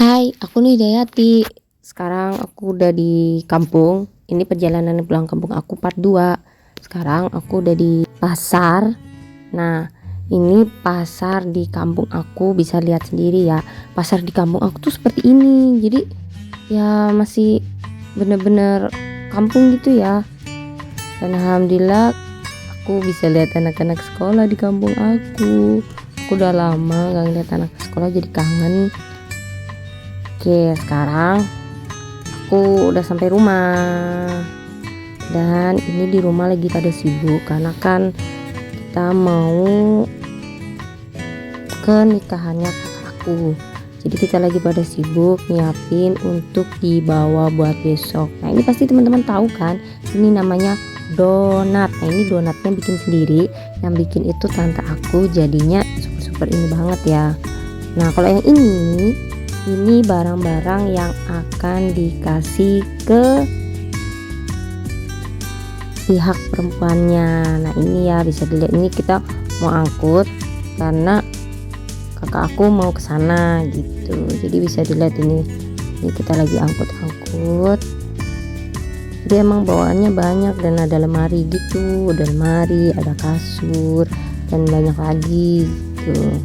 Hai, aku Hidayati. Sekarang aku udah di kampung. Ini perjalanan pulang kampung aku part 2. Sekarang aku udah di pasar. Nah, ini pasar di kampung aku, bisa lihat sendiri ya. Pasar di kampung aku tuh seperti ini. Jadi ya masih bener-bener kampung gitu ya. Dan alhamdulillah aku bisa lihat anak-anak sekolah di kampung aku. Aku udah lama gak ngeliat anak sekolah, jadi kangen. Oke, sekarang aku udah sampai rumah. Dan ini di rumah lagi pada sibuk karena kan kita mau ke nikahannya kakak aku. Jadi kita lagi pada sibuk nyiapin untuk dibawa buat besok. Nah, ini pasti teman-teman tahu kan, ini namanya donat. Nah, ini donatnya bikin sendiri. Yang bikin itu tante aku, jadinya super-super ini banget ya. Nah, kalau yang ini barang-barang yang akan dikasih ke pihak perempuannya. Nah, ini ya bisa dilihat, ini kita mau angkut karena kakak aku mau ke sana gitu. Jadi bisa dilihat ini kita lagi angkut-angkut. Jadi emang bawaannya banyak dan ada lemari gitu, ada lemari, ada kasur dan banyak lagi gitu.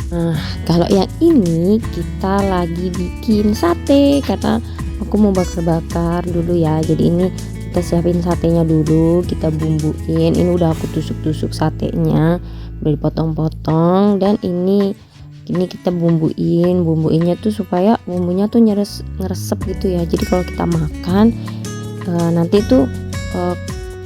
Nah, kalau yang ini kita lagi bikin sate karena aku mau bakar-bakar dulu ya. Jadi ini kita siapin satenya dulu, kita bumbuin. Ini udah aku tusuk-tusuk satenya, udah dipotong-potong, dan ini kita bumbuinnya tuh supaya bumbunya tuh ngeresep gitu ya. Jadi kalau kita makan nanti tuh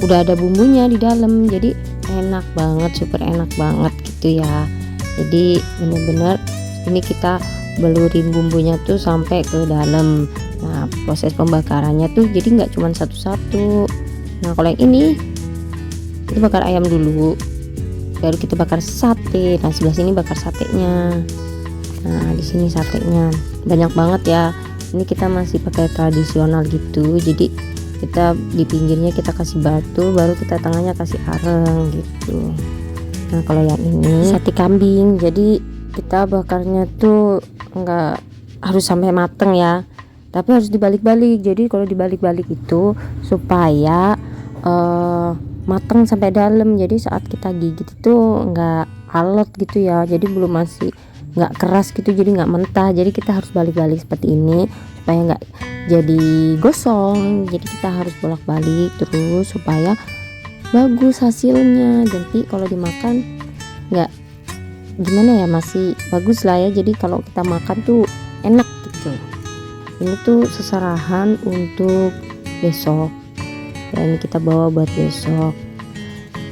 udah ada bumbunya di dalam, jadi enak banget, super enak banget gitu ya. Jadi bener-bener ini kita belurin bumbunya tuh sampai ke dalam. Nah, proses pembakarannya tuh jadi nggak cuma satu-satu. Nah, kalau yang ini kita bakar ayam dulu, baru kita bakar sate. Nah, sebelah sini bakar satenya. Nah, di sini satenya banyak banget ya. Ini kita masih pakai tradisional gitu, jadi kita di pinggirnya kita kasih batu, baru kita tengahnya kasih areng gitu. Nah, kalau yang ini sate kambing, jadi kita bakarnya tuh nggak harus sampai mateng ya, tapi harus dibalik-balik. Jadi kalau dibalik-balik itu supaya mateng sampai dalam, jadi saat kita gigit itu nggak alot gitu ya, jadi belum masih nggak keras gitu, jadi nggak mentah. Jadi kita harus balik-balik seperti ini supaya nggak jadi gosong. Jadi kita harus bolak-balik terus supaya bagus hasilnya. Nanti kalau dimakan nggak gimana ya, masih bagus lah ya. Jadi kalau kita makan tuh enak gitu. Ini tuh seserahan untuk besok ya, ini kita bawa buat besok.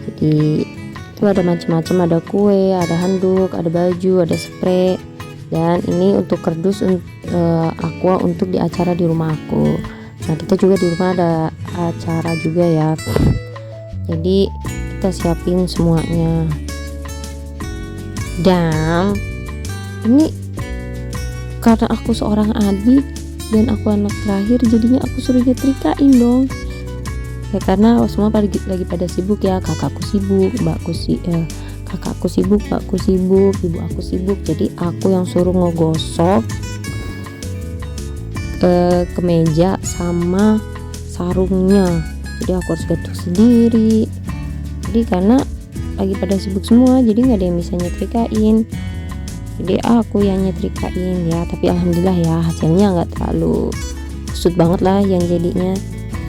Jadi itu ada macam-macam, ada kue, ada handuk, ada baju, ada spray, dan ini untuk kardus aqua untuk di acara di rumah aku. Nah, kita juga di rumah ada acara juga ya, jadi kita siapin semuanya. Dan ini karena aku seorang adik dan aku anak terakhir, jadinya aku suruh nyetrikain dong ya, karena semua lagi pada sibuk ya. Kakakku sibuk, kakakku sibuk, mbakku sibuk, ibu aku sibuk. Jadi aku yang suruh ngegosok kemeja sama sarungnya. Jadi aku harus gatuk sendiri. Jadi karena lagi pada sibuk semua, jadi nggak ada yang bisa nyetrikain. Jadi aku yang nyetrikain ya. Tapi alhamdulillah ya, hasilnya nggak terlalu kusut banget lah yang jadinya,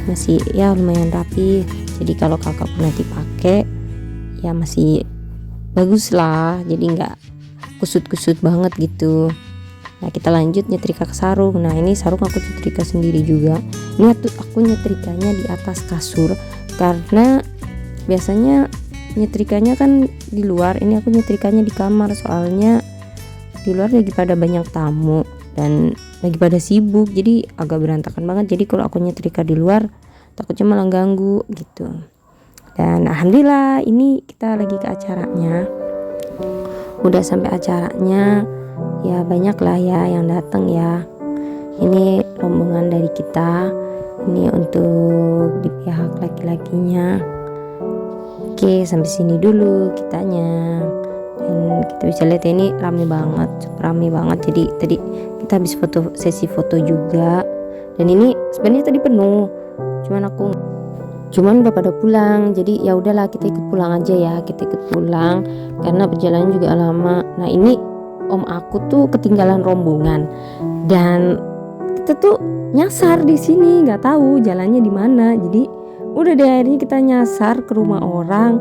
masih ya lumayan rapi. Jadi kalau kakakku nanti pakai ya masih bagus lah, jadi nggak kusut-kusut banget gitu. Nah, kita lanjut nyetrika ke sarung. Nah, ini sarung aku nyetrika sendiri juga. Ini aku nyetrikanya di atas kasur karena biasanya nyetrikanya kan di luar, ini aku nyetrikanya di kamar, soalnya di luar lagi pada banyak tamu dan lagi pada sibuk, jadi agak berantakan banget. Jadi kalau aku nyetrika di luar takutnya malah ganggu gitu. Dan alhamdulillah ini kita lagi ke acaranya, udah sampai acaranya ya, banyak lah ya yang datang ya. Ini rombongan dari kita, ini untuk di pihak laki-lakinya. Oke, sampai sini dulu kitanya, dan kita kita bisa lihat ya, ini rame banget, super rame banget. Jadi tadi kita habis sesi foto juga, dan ini sebenarnya tadi penuh, cuman udah pada pulang, jadi ya udahlah kita ikut pulang aja ya, kita ikut pulang karena perjalanan juga lama. Nah ini om aku tuh ketinggalan rombongan dan kita tuh nyasar di sini, nggak tahu jalannya di mana. Jadi udah deh akhirnya kita nyasar ke rumah orang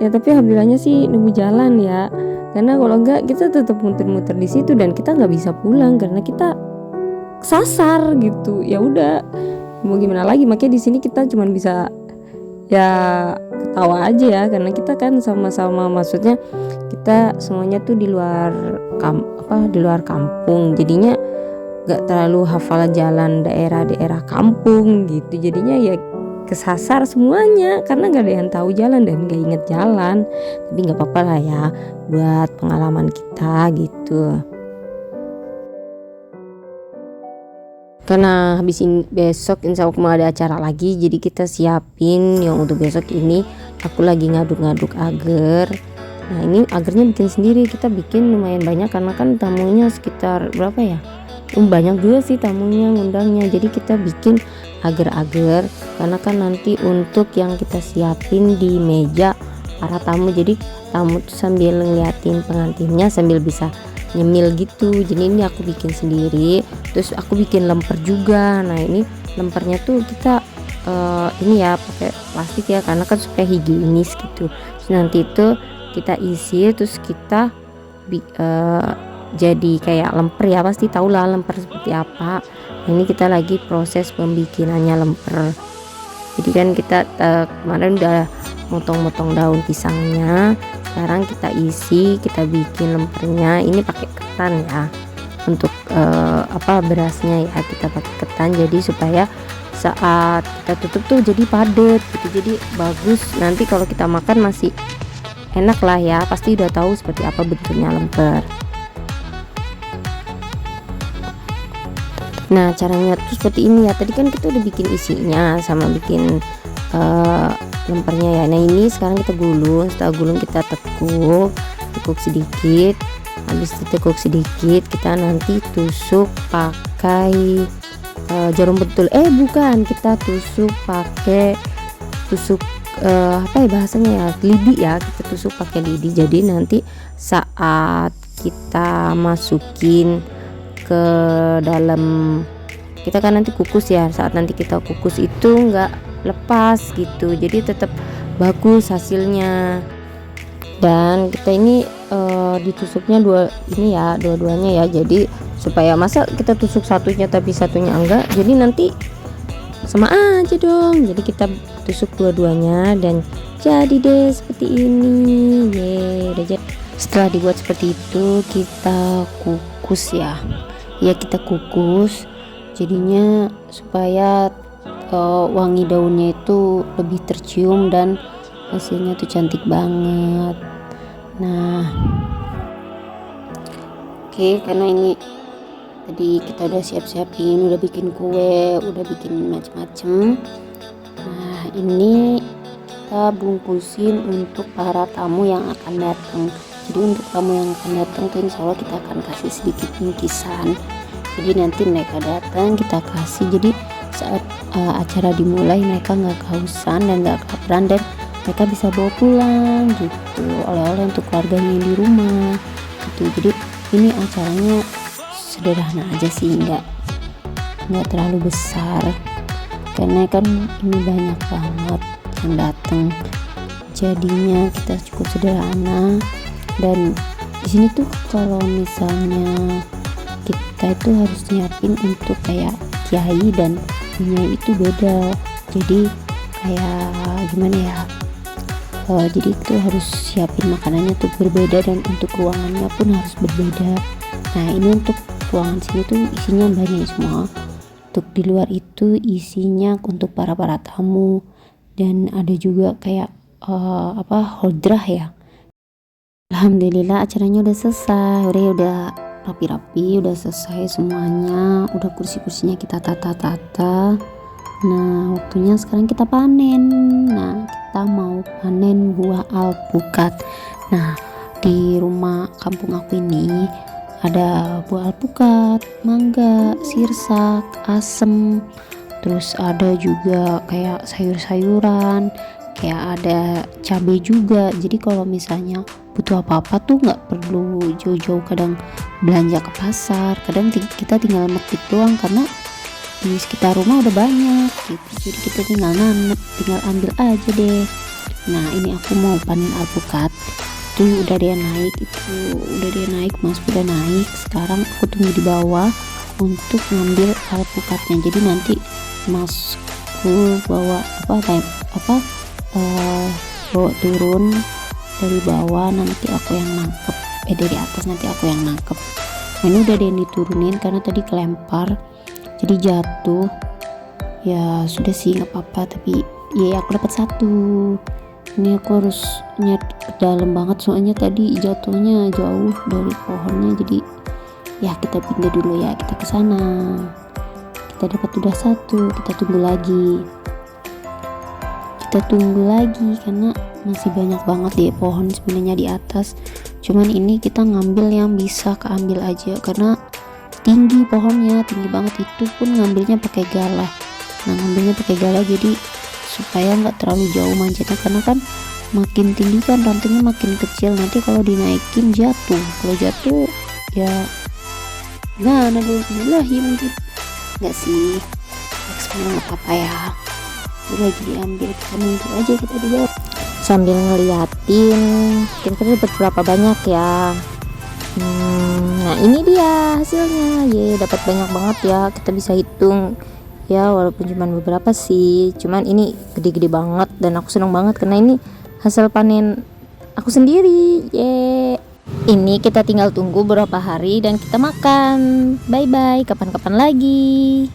ya, tapi alhamdulillahnya sih nemu jalan ya, karena kalau enggak kita tetap muter-muter di situ dan kita nggak bisa pulang karena kita sasar gitu. Ya udah mau gimana lagi, makanya di sini kita cuman bisa ya ketawa aja ya, karena kita kan sama-sama, maksudnya kita semuanya tuh di luar kampung, jadinya nggak terlalu hafal jalan daerah-daerah kampung gitu, jadinya ya kesasar semuanya karena gak ada yang tahu jalan dan gak inget jalan. Tapi gak apa-apa lah ya buat pengalaman kita gitu. Karena habis ini besok insya Allah mau ada acara lagi, jadi kita siapin yang untuk besok ini. Aku lagi ngaduk-ngaduk agar. Nah ini agarnya bikin sendiri, kita bikin lumayan banyak karena kan tamunya sekitar berapa ya, banyak juga sih tamunya ngundangnya. Jadi kita bikin agar-agar karena kan nanti untuk yang kita siapin di meja para tamu, jadi tamu tuh sambil ngeliatin pengantinnya sambil bisa nyemil gitu. Jadi ini aku bikin sendiri, terus aku bikin lemper juga. Nah ini lempernya tuh kita ini ya pakai plastik ya, karena kan supaya higienis gitu. Terus nanti itu kita isi, terus kita jadi kayak lemper ya, pasti tau lah lemper seperti apa. Ini kita lagi proses pembikinannya lemper. Jadi kan kita kemarin udah motong-motong daun pisangnya, sekarang kita isi, kita bikin lempernya. Ini pakai ketan ya, untuk berasnya ya kita pakai ketan, jadi supaya saat kita tutup tuh jadi padat gitu, jadi bagus. Nanti kalau kita makan masih enak lah ya, pasti udah tahu seperti apa bentuknya lemper. Nah caranya tuh seperti ini ya, tadi kan kita udah bikin isinya sama bikin lempernya ya. Nah ini sekarang kita gulung, setelah gulung kita tekuk sedikit. Habis ditekuk sedikit kita nanti tusuk pakai jarum pentul, bukan, kita tusuk pakai apa ya bahasanya ya, lidi ya, kita tusuk pakai lidi. Jadi nanti saat kita masukin ke dalam, kita kan nanti kukus ya, saat nanti kita kukus itu nggak lepas gitu, jadi tetap bagus hasilnya. Dan kita ini ditusuknya dua-duanya ya, jadi supaya masa kita tusuk satunya tapi satunya enggak, jadi nanti sama aja dong. Jadi kita tusuk dua-duanya dan jadi deh seperti ini. Udah jadi. Setelah dibuat seperti itu kita kukus ya, kita kukus jadinya supaya wangi daunnya itu lebih tercium dan hasilnya tuh cantik banget. Nah oke, karena ini tadi kita udah siap-siapin, udah bikin kue, udah bikin macem-macem. Nah ini kita bungkusin untuk para tamu yang akan datang. Jadi untuk tamu yang akan datang tuh insya Allah kita akan kasih sedikit bingkisan, jadi nanti mereka datang kita kasih, jadi saat acara dimulai mereka nggak kehausan dan nggak kelaparan, dan mereka bisa bawa pulang gitu oleh-oleh untuk keluarganya yang di rumah gitu. Jadi ini acaranya sederhana aja sih, nggak terlalu besar karena kan ini banyak banget yang datang, jadinya kita cukup sederhana. Dan di sini tuh kalau misalnya kita itu harus nyiapin untuk kayak kiai dan nyai itu beda, jadi kayak gimana ya, jadi itu harus siapin makanannya tuh berbeda dan untuk ruangannya pun harus berbeda. Nah ini untuk ruangan sini tuh isinya banyak semua, untuk di luar itu isinya untuk para tamu, dan ada juga kayak hodrah ya. Alhamdulillah acaranya udah selesai, udah rapi-rapi, udah selesai semuanya, udah kursi-kursinya kita tata-tata. Nah waktunya sekarang kita panen. Nah kita mau panen buah alpukat. Nah di rumah kampung aku ini ada buah alpukat, mangga, sirsak, asem, terus ada juga kayak sayur-sayuran, kayak ada cabai juga. Jadi kalau misalnya butuh apa-apa tuh nggak perlu jauh-jauh kadang belanja ke pasar, kadang kita tinggal metik doang karena di sekitar rumah udah banyak gitu. Jadi kita tinggal nanam, tinggal ambil aja deh. Nah ini aku mau panen alpukat tuh, udah dia naik, Mas udah naik. Sekarang aku tunggu di bawah untuk ngambil alpukatnya. Jadi nanti Masku bawa bawa turun dari bawah, nanti aku yang nangkep, dari atas nanti aku yang nangkep. Nah, ini udah dia diturunin karena tadi kelempar jadi jatuh. Ya sudah sih nggak apa-apa, tapi ya aku dapat satu. Ini aku harus nyet ke dalam banget soalnya tadi jatuhnya jauh dari pohonnya. Jadi ya kita pindah dulu ya, kita ke sana. Kita dapat udah satu, kita tunggu lagi karena masih banyak banget di pohon sebenarnya di atas. Cuman ini kita ngambil yang bisa keambil aja karena tinggi pohonnya, tinggi banget. Itu pun ngambilnya pakai galah. Jadi supaya nggak terlalu jauh manjatnya, karena kan makin tinggi kan rantingnya makin kecil, nanti kalau dinaikin jatuh. Kalau jatuh ya gimana dulu, mungkin nggak sih, sebenarnya nggak apa-apa ya. Ini lagi diambil, kita nunggu aja, kita di bawah sambil ngeliatin kira-kira dapat berapa banyak ya. Nah ini dia hasilnya, dapat banyak banget ya, kita bisa hitung ya, walaupun cuma beberapa sih, cuman ini gede-gede banget dan aku seneng banget karena ini hasil panen aku sendiri. Ini kita tinggal tunggu beberapa hari dan kita makan. Bye bye, kapan-kapan lagi.